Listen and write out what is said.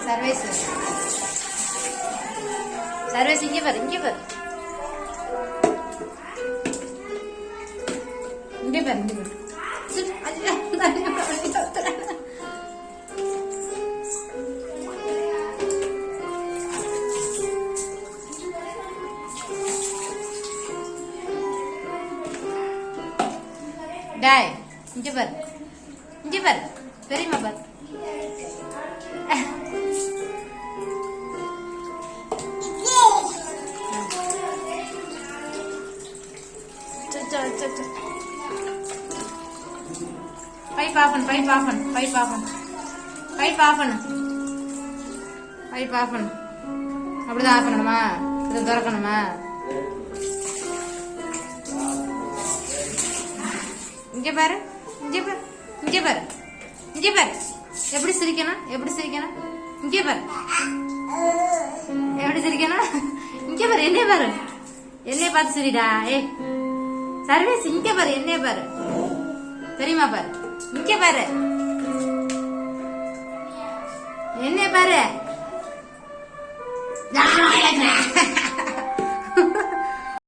services services இங்கே பாரு இங்கே பாரு இங்கே பாரு இங்கே பாரு டாய் இங்கே பாரு பெரியம்மா பாரு பைப் ஆஃப் பண்ணு அப்படிதான் ஆஃப் பண்ணணுமா இதை திறக்கணுமா இங்க பாரு எப்படி சிரிக்கணும் இங்க பாரு எப்படி சிரிக்கணும் இங்க பாரு என்னைய பார்த்து சிரிடா சர்வீஸ் இங்க பாரு என்னைய பாரு தெரியுமா பாரு இங்க பாரு என்னைய பாரு